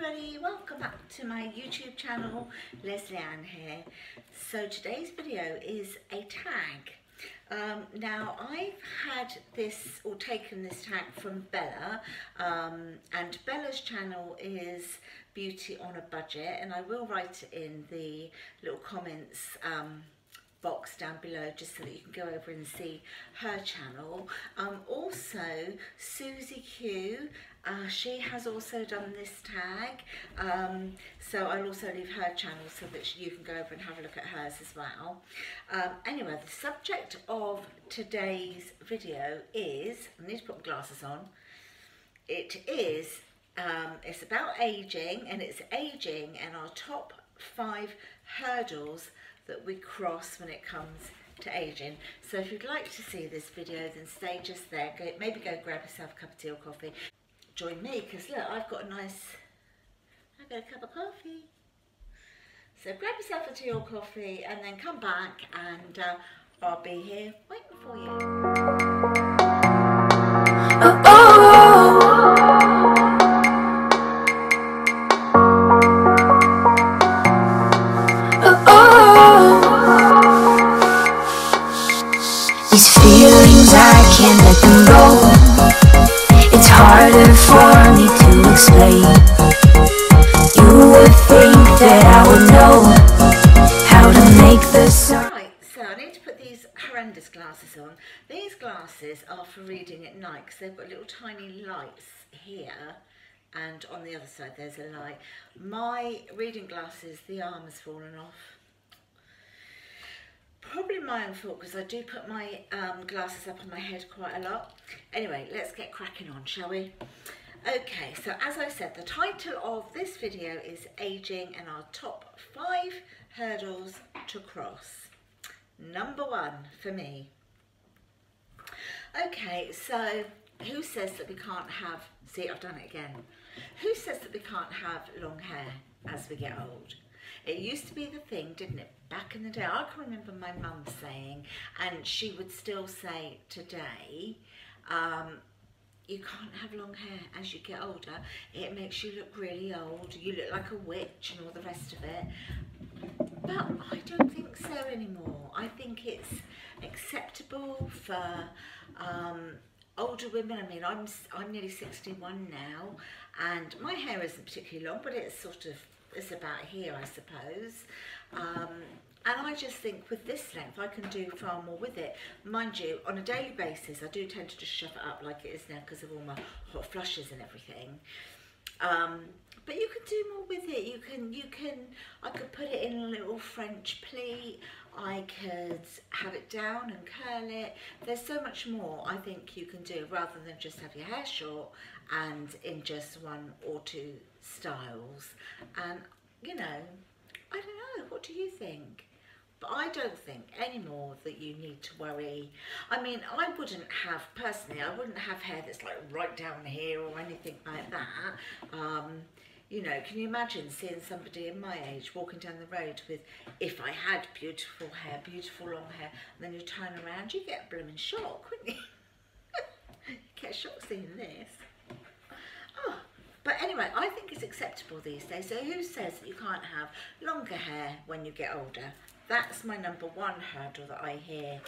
everybody, welcome back to my YouTube channel. Leslie Ann here. So today's video is a tag. Now I've had this or taken this tag from Bella, and Bella's channel is Beauty on a Budget, and I will write it in the little comments box down below just so that you can go over and see her channel. Also SusieQ, she has also done this tag, so I'll also leave her channel so that you can go over and have a look at hers as well. Anyway, the subject of today's video is, I need to put my glasses on, it's about aging, and it's aging and our top 5 hurdles that we cross when it comes to aging. So if you'd like to see this video, then stay just there. Maybe go grab yourself a cup of tea or coffee. Join me, because look, I've got a cup of coffee. So grab yourself a tea or coffee and then come back, and I'll be here waiting for you. These feelings, I can't let them go. It's harder for me to explain. You would think that I would know how to make the sun. Right, so I need to put these horrendous glasses on. These glasses are for reading at night because they've got little tiny lights here, and on the other side there's a light. My reading glasses, the arm has fallen off. Probably my own fault, because I do put my glasses up on my head quite a lot. Anyway, let's get cracking on, shall we? Okay, so as I said, the title of this video is Aging and our top 5 hurdles to cross. Number 1 for me. Okay, so who says that we can't have, see, I've done it again. Who says that we can't have long hair as we get old? It used to be the thing, didn't it? Back in the day, I can remember my mum saying, and she would still say today, you can't have long hair as you get older. It makes you look really old. You look like a witch and all the rest of it. But I don't think so anymore. I think it's acceptable for older women. I mean, I'm nearly 61 now, and my hair isn't particularly long, but it's sort of, it's about here, I suppose. And I just think with this length I can do far more with it. Mind you, on a daily basis I do tend to just shove it up like it is now because of all my hot flushes and everything. But you can do more with it. I could put it in a little French pleat. I could have it down and curl it. There's so much more I think you can do rather than just have your hair short and in just 1 or 2 styles. And you know, I don't know, what do you think? But I don't think anymore that you need to worry. I mean, I wouldn't have, personally, I wouldn't have hair that's like right down here or anything like that. You know, can you imagine seeing somebody in my age walking down the road with, if I had beautiful hair, beautiful long hair, and then you turn around, you get a blooming shock, wouldn't you? You get a shock seeing this. Oh. But anyway, I think it's acceptable these days. So who says that you can't have longer hair when you get older? That's my number 1 hurdle that I hear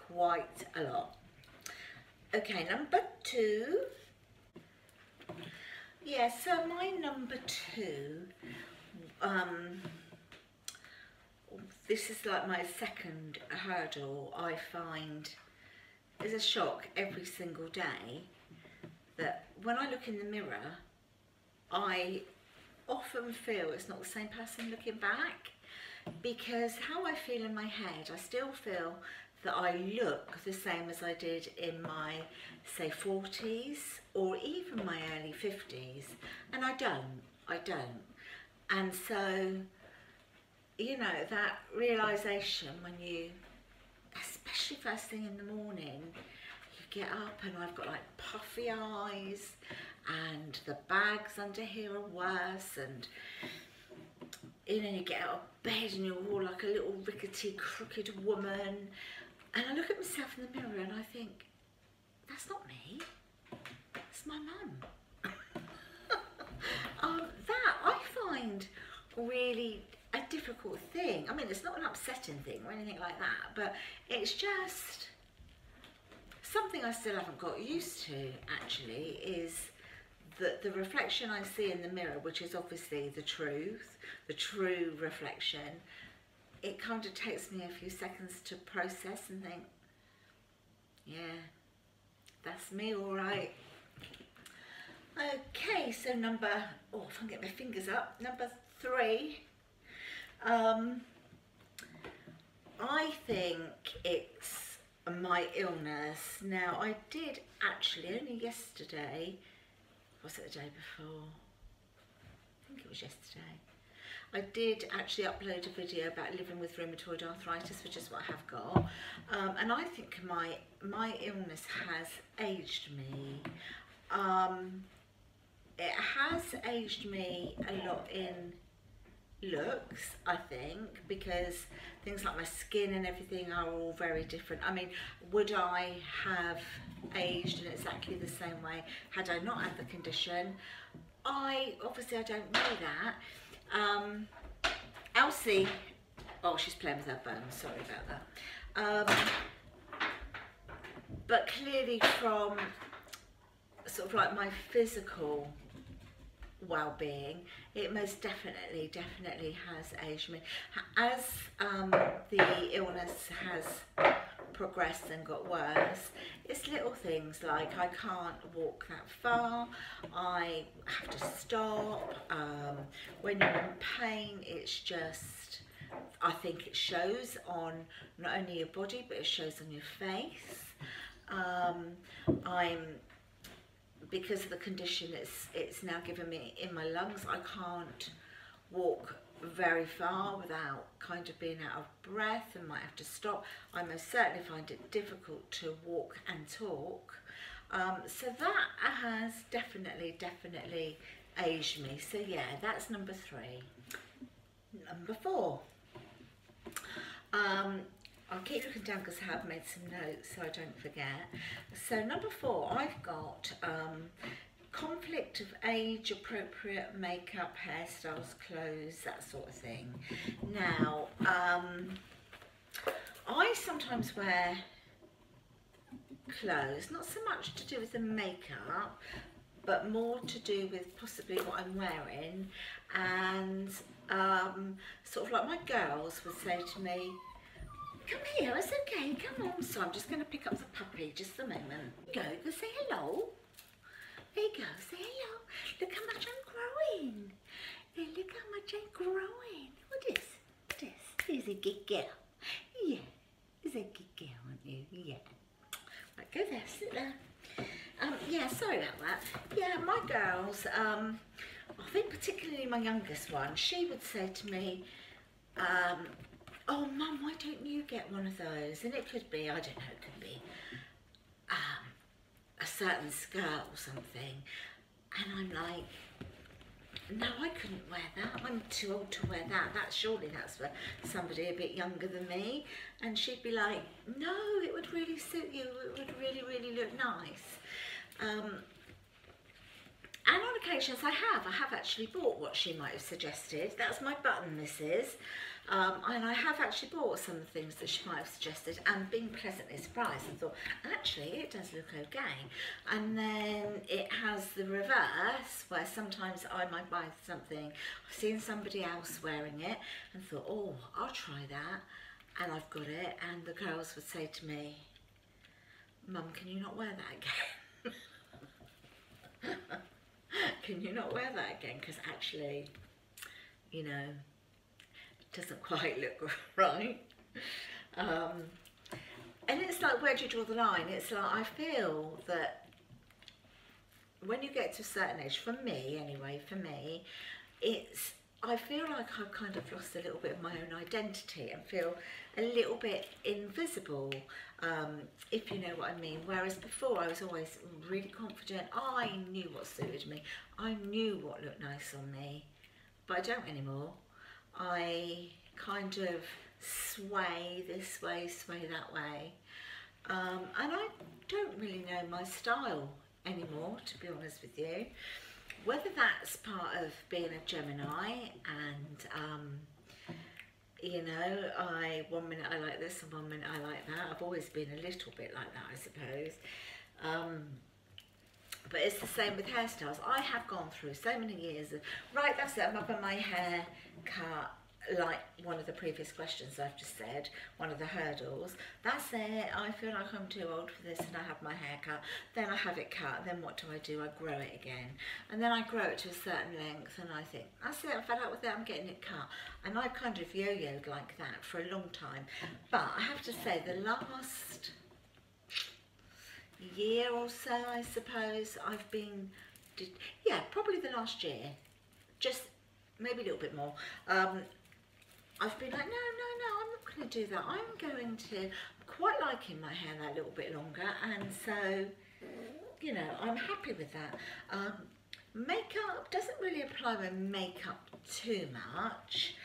quite a lot. Okay, number 2. Yeah, so my number 2, this is like my second hurdle. I find is a shock every single day that when I look in the mirror, I often feel it's not the same person looking back, because how I feel in my head, I still feel that I look the same as I did in my, say, 40s or even my early 50s, and I don't. And so, you know, that realisation when you, especially first thing in the morning, you get up and I've got like puffy eyes, and the bags under here are worse, and you know, you get out of bed and you're all like a little rickety, crooked woman, and I look at myself in the mirror and I think, that's not me, it's my mum. That really a difficult thing. I mean, it's not an upsetting thing or anything like that, but it's just something I still haven't got used to, actually, is that the reflection I see in the mirror, which is obviously the truth, the true reflection, it kind of takes me a few seconds to process and think, yeah, that's me, all right. Okay, so number, oh, if I can get my fingers up, number 3. I think it's my illness. Now, I did actually, only yesterday, was it the day before? I think it was yesterday. I did actually upload a video about living with rheumatoid arthritis, which is what I have got. And I think my illness has aged me. It has aged me a lot in looks, I think, because things like my skin and everything are all very different. I mean, would I have aged in exactly the same way had I not had the condition? Obviously I don't know that. Elsie, oh, she's playing with her bones, sorry about that. But clearly from sort of like my physical well-being, it most definitely has aged me. As the illness has progressed and got worse, it's little things like I can't walk that far, I have to stop, when you're in pain, it's just, I think it shows on not only your body but it shows on your face. Because of the condition it's now given me in my lungs, I can't walk very far without kind of being out of breath and might have to stop. I most certainly find it difficult to walk and talk. So that has definitely aged me. So yeah, that's number 3. Number 4. I'll keep looking down because I have made some notes so I don't forget. So number 4, I've got conflict of age appropriate makeup, hairstyles, clothes, that sort of thing. Now, I sometimes wear clothes, not so much to do with the makeup, but more to do with possibly what I'm wearing. And sort of like my girls would say to me, come here, it's okay, come on. So I'm just going to pick up the puppy, just a moment. Go say hello. There you go, say hello. Look how much I'm growing. Hey, look how much I'm growing. What is? He's a good girl. Yeah, he's a good girl, aren't you? Yeah. Right, go there, sit there. Yeah, sorry about that. Yeah, my girls, I think particularly my youngest one, she would say to me, oh Mum, why don't you get one of those? And it could be, I don't know, it could be a certain skirt or something. And I'm like, no, I couldn't wear that. I'm too old to wear that. Surely that's for somebody a bit younger than me. And she'd be like, no, it would really suit you. It would really look nice. And on occasions I have actually bought what she might have suggested. That's my button, Mrs. And I have actually bought some of the things that she might have suggested and been pleasantly surprised and thought, actually, it does look okay. And then it has the reverse, where sometimes I might buy something, I've seen somebody else wearing it and thought, oh, I'll try that. And I've got it, and the girls would say to me, Mum, can you not wear that again? Can you not wear that again? Because actually, you know, doesn't quite look right. And it's like, where do you draw the line? It's like, I feel that when you get to a certain age, for me anyway, I feel like I've kind of lost a little bit of my own identity and feel a little bit invisible, if you know what I mean. Whereas before I was always really confident, I knew what suited me, I knew what looked nice on me, but I don't anymore. I kind of sway this way, sway that way, and I don't really know my style anymore, to be honest with you. whether that's part of being a Gemini and you know, one minute I like this and one minute I like that. I've always been a little bit like that, I suppose. But it's the same with hairstyles. I have gone through so many years of, right, that's it, I'm having my hair cut, like one of the previous questions I've just said, one of the hurdles. That's it, I feel like I'm too old for this and I have my hair cut. Then I have it cut, then what do? I grow it again. And then I grow it to a certain length and I think, that's it, I'm fed up with it, I'm getting it cut. And I've kind of yo-yoed like that for a long time. But I have to say, the last year or so, I suppose, I've been, yeah, probably the last year, just maybe a little bit more. I've been like, no, I'm not going to do that. I'm going to, quite liking my hair that little bit longer, and so, you know, I'm happy with that. Makeup doesn't really apply with makeup too much.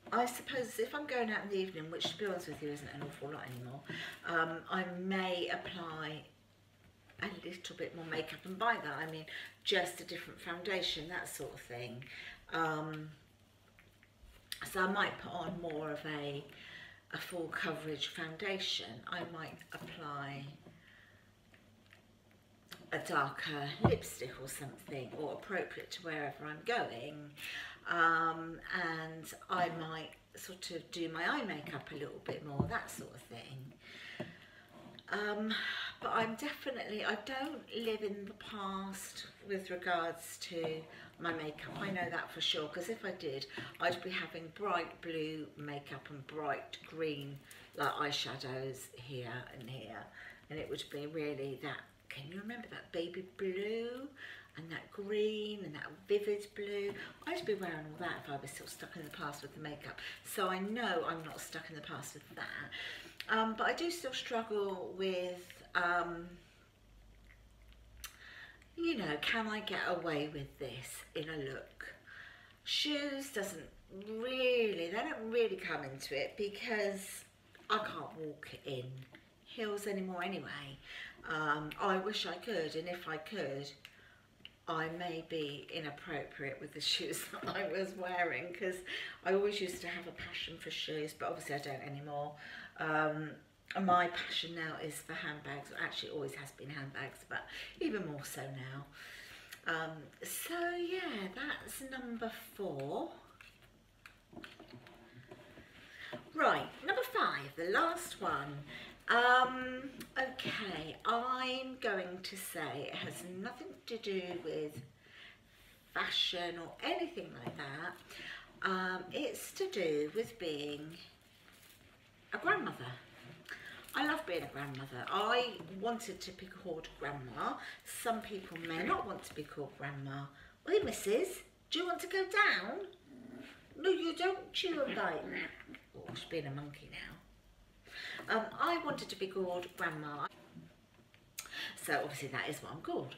I suppose if I'm going out in the evening, which to be honest with you isn't an awful lot anymore, I may apply a little bit more makeup, and by that I mean just a different foundation, that sort of thing. So I might put on more of a full coverage foundation. I might apply a darker lipstick or something, or appropriate to wherever I'm going, and I might sort of do my eye makeup a little bit more, that sort of thing. But I'm definitely, I don't live in the past with regards to my makeup. I know that for sure, because if I did, I'd be having bright blue makeup and bright green like eyeshadows here and here, and it would be really that, can you remember that baby blue and that green and that vivid blue? I'd be wearing all that if I was still stuck in the past with the makeup. So I know I'm not stuck in the past with that. But I do still struggle with, you know, can I get away with this in a look? Shoes doesn't really, they don't really come into it because I can't walk in heels anymore anyway. I wish I could, and if I could, I may be inappropriate with the shoes that I was wearing, because I always used to have a passion for shoes, but obviously I don't anymore. My passion now is for handbags. Actually, always has been handbags, but even more so now. So yeah, that's number 4. Right, number 5, the last one. Okay, I'm going to say it has nothing to do with fashion or anything like that. It's to do with being a grandmother. I love being a grandmother. I wanted to be called grandma. Some people may not want to be called grandma. Hey, missus, do you want to go down? No, you don't chew and bite. Oh, she's being a monkey now. I wanted to be called grandma, so obviously that is what I'm called.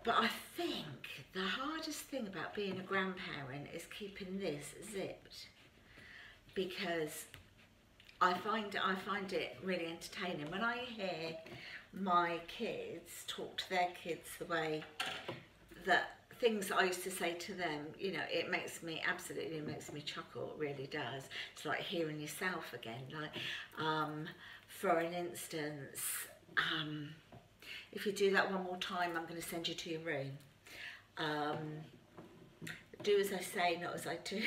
But I think the hardest thing about being a grandparent is keeping this zipped, because I find it really entertaining when I hear my kids talk to their kids the way that things that I used to say to them, you know, it absolutely makes me chuckle, it really does. It's like hearing yourself again. Like, for an instance, if you do that one more time, I'm going to send you to your room. Do as I say, not as I do.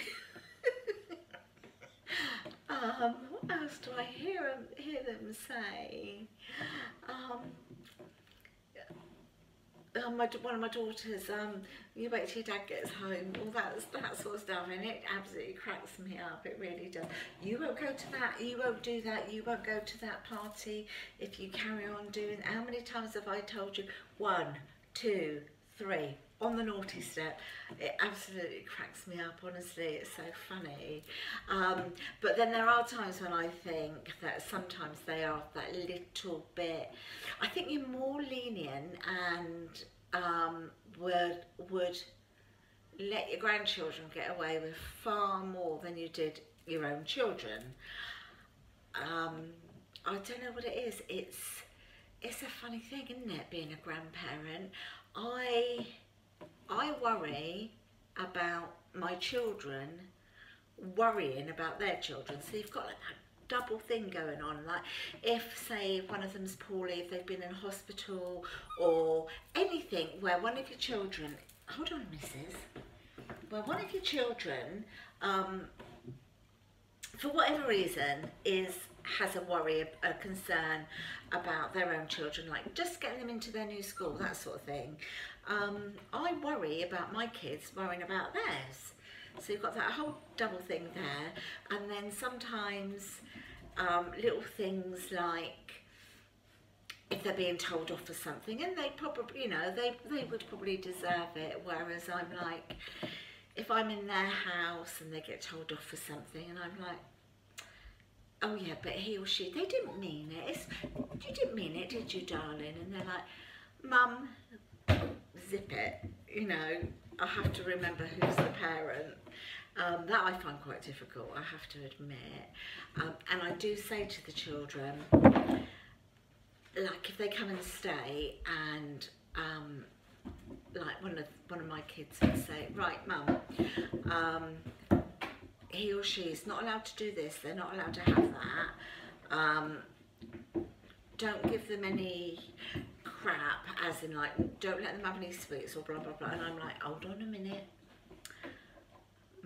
What else do I hear them say? One of my daughters, you wait till your dad gets home, all that sort of stuff, and it absolutely cracks me up, it really does. You won't go to that, you won't do that, you won't go to that party if you carry on doing. How many times have I told you? 1, 2, 3, on the naughty step. It absolutely cracks me up, honestly, it's so funny. But then there are times when I think that sometimes they are that little bit, I think you're more lenient and would let your grandchildren get away with far more than you did your own children. I don't know what it is. It's a funny thing, isn't it, being a grandparent? I worry about my children worrying about their children. So you've got like that double thing going on. Like if, say, one of them's poorly, if they've been in hospital or anything where one of your children, hold on missus, where one of your children, for whatever reason, has a worry, a concern about their own children, like just getting them into their new school, that sort of thing. I worry about my kids worrying about theirs. So you've got that whole double thing there, and then sometimes little things like if they're being told off for something, and they probably, you know, they would probably deserve it, whereas I'm like, if I'm in their house and they get told off for something and I'm like, oh yeah, but he or she, they didn't mean it. You didn't mean it, did you, darling? And they're like, Mum, zip it. You know, I have to remember who's the parent. That I find quite difficult, I have to admit. And I do say to the children, like if they come and stay and like one of my kids would say, right, Mum, he or she is not allowed to do this, they're not allowed to have that. Don't give them any crap, as in like, don't let them have any sweets or blah, blah, blah. And I'm like, hold on a minute.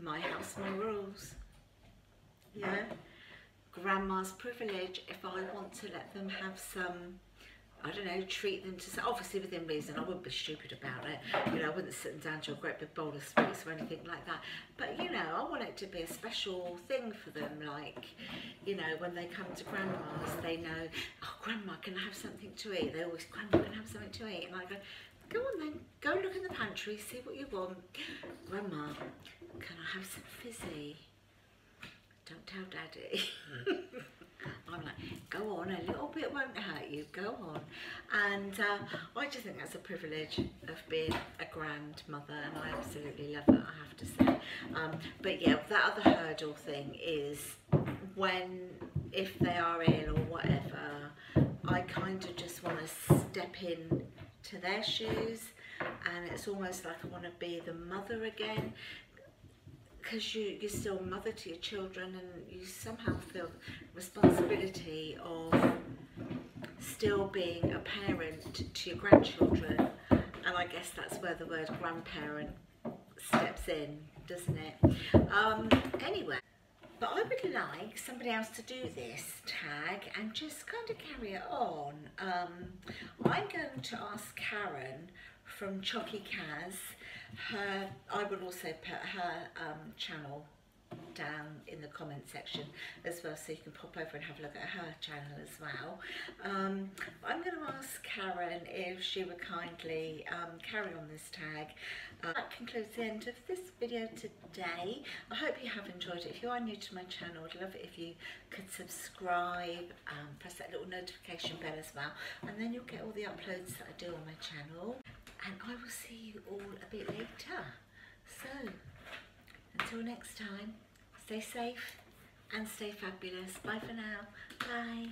My house, my rules. Yeah? Grandma's privilege. If I want to let them have some, I don't know, treat them to, obviously within reason, I wouldn't be stupid about it. You know, I wouldn't sit them down to a great big bowl of sweets or anything like that. But, you know, I want it to be a special thing for them. Like, you know, when they come to Grandma's, they know, oh, Grandma, can I have something to eat? They always, Grandma, can I have something to eat? And I go on then, go look in the pantry, see what you want. Grandma, can I have some fizzy? Don't tell Daddy. I'm like, go on, a little bit won't hurt you, go on. And I just think that's a privilege of being a grandmother, and I absolutely love it, I have to say. But yeah, that other hurdle thing is if they are ill or whatever, I kind of just want to step in to their shoes, and it's almost like I want to be the mother again. Because you're still mother to your children, and you somehow feel responsibility of still being a parent to your grandchildren, and I guess that's where the word grandparent steps in, doesn't it? Anyway, but I would like somebody else to do this tag and just kind of carry it on. I'm going to ask Karen from choccykaz. I will also put her channel down in the comment section as well, so you can pop over and have a look at her channel as well. I'm going to ask Karen if she would kindly carry on this tag. That concludes the end of this video today. I hope you have enjoyed it. If you are new to my channel, I'd love it if you could subscribe, press that little notification bell as well, and then you'll get all the uploads that I do on my channel. And I will see you all a bit later. So, until next time, stay safe and stay fabulous. Bye for now. Bye.